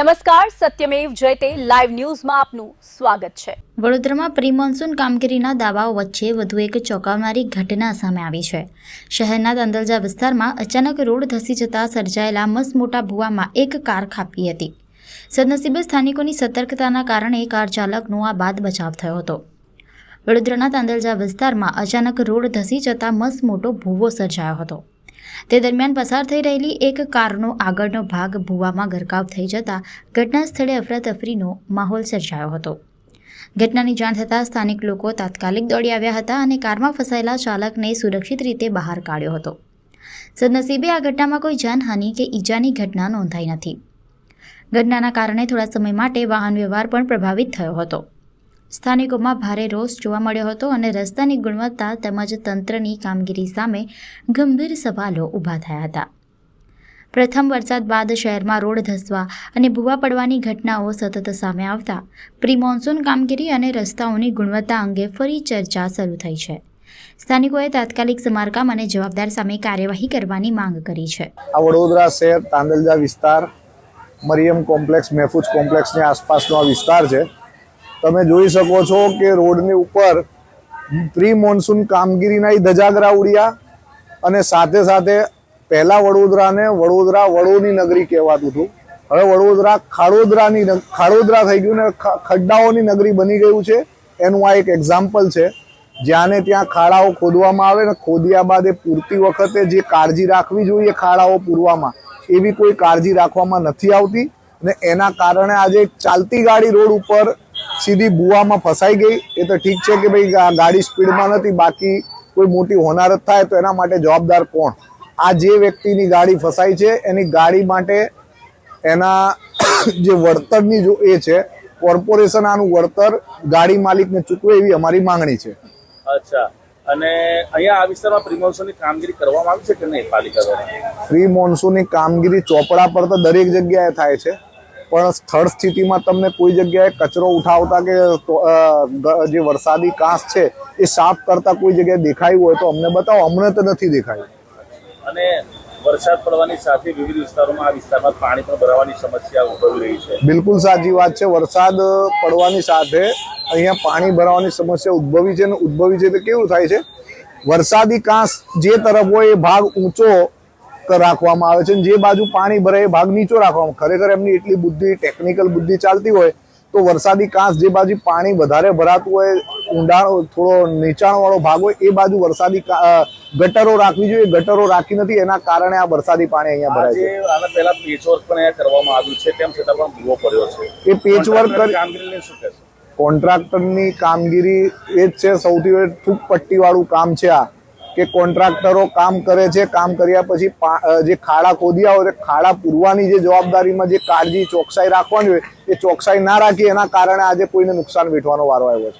નમસ્કાર, સત્યમેવ જયતે લાઈવ ન્યૂઝમાં આપનું સ્વાગત છે। વડોદરામાં પ્રી મોન્સૂન કામગીરીના દાવાઓ વચ્ચે વધુ એક ચોંકાવનારી ઘટના સામે આવી છે। શહેરના તાંદલજા વિસ્તારમાં અચાનક રોડ ધસી જતા સર્જાયેલા મસમોટા ભૂવામાં એક કાર ખાબકી હતી। સદનસીબે સ્થાનિકોની સતર્કતાના કારણે કાર ચાલકનો આ બાદ બચાવ થયો હતો। વડોદરાના તાંદલજા વિસ્તારમાં અચાનક રોડ ધસી જતા મસમોટો ભૂવો સર્જાયો હતો। તે દરમિયાન પસાર થઈ રહેલી એક કારનો આગળનો ભાગ ભૂવામાં ગરકાવ થઈ જતા ઘટના સ્થળે અફરાતફરીનો માહોલ સર્જાયો હતો। ઘટનાની જાણ થતાં સ્થાનિક લોકો તાત્કાલિક દોડી આવ્યા હતા અને કારમાં ફસાયેલા ચાલકને સુરક્ષિત રીતે બહાર કાઢ્યો હતો। સદનસીબે આ ઘટનામાં કોઈ જાનહાનિ કે ઈજાની ઘટના નોંધાઈ નથી। ઘટનાના કારણે થોડા સમય માટે વાહન વ્યવહાર પણ પ્રભાવિત થયો હતો। સ્થાનિકોમાં ભારે રોષ જોવા મળ્યો હતો અને રસ્તાની ગુણવત્તા તેમજ તંત્રની કામગીરી સામે ગંભીર સવાલો ઊભા થયા હતા। પ્રથમ વરસાદ બાદ શહેરમાં રોડ ધસવા અને ભૂવા પડવાની ઘટનાઓ સતત સામે આવતા પ્રી મોન્સૂન કામગીરી અને રસ્તાઓની ગુણવત્તા અંગે ફરી ચર્ચા શરૂ થઈ છે। સ્થાનિકોએ તાત્કાલિક સમારકામ અને જવાબદાર સામે કાર્યવાહી કરવાની માંગ કરી છે। આ વડોદરા શહેર તાંદલજા વિસ્તાર મરિયમ કોમ્પ્લેક્સ મહેફૂઝ કોમ્પ્લેક્સની આસપાસનો આ વિસ્તાર છે। તમે જોઈ શકો છો કે રોડની ઉપર પ્રી મોન્સૂન કામગીરીના ધજાગરા ઉડ્યા અને સાથે સાથે પહેલા વડોદરાને વડોદરા વડોની નગરી કહેવાતું હતું। હવે વડોદરા ખાડોદરા થઈ ગયું ને ખડ્ડાઓની નગરી બની ગયું છે। એનું આ એક એક્ઝામ્પલ છે। જ્યાં ને ત્યાં ખાડાઓ ખોદવામાં આવે ને ખોદ્યા બાદ એ પૂરતી વખતે જે કાળજી રાખવી જોઈએ ખાડાઓ પૂરવામાં એવી કોઈ કાળજી રાખવામાં નથી આવતી અને એના કારણે આજે ચાલતી ગાડી રોડ ઉપર સીધી ભૂવામાં ફસાઈ ગઈ। એ તો ઠીક છે કે ભાઈ ગાડી સ્પીડમાં નથી, બાકી કોઈ મોટી હોનારત થાય તો એના માટે જવાબદાર કોણ? આ જે વ્યક્તિની ગાડી ફસાઈ છે એની ગાડી માટે એના જે વળતરની જો એ છે કોર્પોરેશન આનું વળતર ગાડી માલિકને ચૂકવે એવી અમારી માંગણી છે। અચ્છા, અને અહીંયા આ વિસ્તારમાં પ્રી મોન્સૂનની કામગીરી કરવામાં આવી છે કે નહીં પાલિકા દ્વારા? પ્રી મોન્સૂનની કામગીરી ચોપડા પર તો દરેક જગ્યાએ થાય છે, પણ સ્થળ સ્થિતિમાં તમને કોઈ જગ્યાએ કચરો ઉઠાવતા કે જે વરસાદી કાંસ છે એ સાફ કરતા કોઈ જગ્યાએ દેખાયું હોય તો અમને બતાવો। અમને તો નથી દેખાયું। અને વરસાદ પડવાની સાથે વિવિધ વિસ્તારોમાં આ વિસ્તારમાં પાણી પણ ભરાવાની સમસ્યા ઉદ્ભવી રહી છે। બિલકુલ સાચી વાત છે। વરસાદ પડવાની સાથે અહીંયા પાણી ભરાવાની સમસ્યા ઉદ્ભવી છે ને ઉદ્ભવી છે તો કેવું થાય છે, વરસાદી કાંસ જે તરફ હોય એ ભાગ ઊંચો રાખવામાં આવે છે, જે બાજુ પાણી ભરાય એ ભાગ નીચો રાખવામાં। ખરેખર એમની એટલી બુદ્ધિ ટેકનિકલ બુદ્ધિ ચાલતી હોય તો વરસાદી કાંસ જે બાજુ પાણી વધારે ભરાતું હોય, ઊંડાણ થોડો નીચાણવાળો ભાગ હોય એ બાજુ વરસાદી ગટરો રાખવી જોઈએ। ગટરો રાખી નથી, એના કારણે આ વરસાદી પાણી અહીંયા ભરાય છે। આના પહેલા પેચવર્ક પણ અહીંયા કરવામાં આવ્યું છે, તેમ છતાં પણ ભૂવો પડ્યો છે। એ પેચવર્ક કામગીરીને શું કહેશો? કોન્ટ્રાક્ટરની કામગીરી એ જ છે, સૌથી ફૂક પટ્ટીવાળું કામ છે આ, કે કોન્ટ્રાક્ટરો કામ કરે છે, કામ કર્યા પછી જે ખાડા ખોદ્યા હોય ખાડા પૂરવાની જે જવાબદારીમાં જે કાળજી ચોકસાઈ રાખવાની હોય એ ચોકસાઈ ના રાખી, એના કારણે આજે કોઈને નુકસાન વેઠવાનો વારો આવ્યો છે।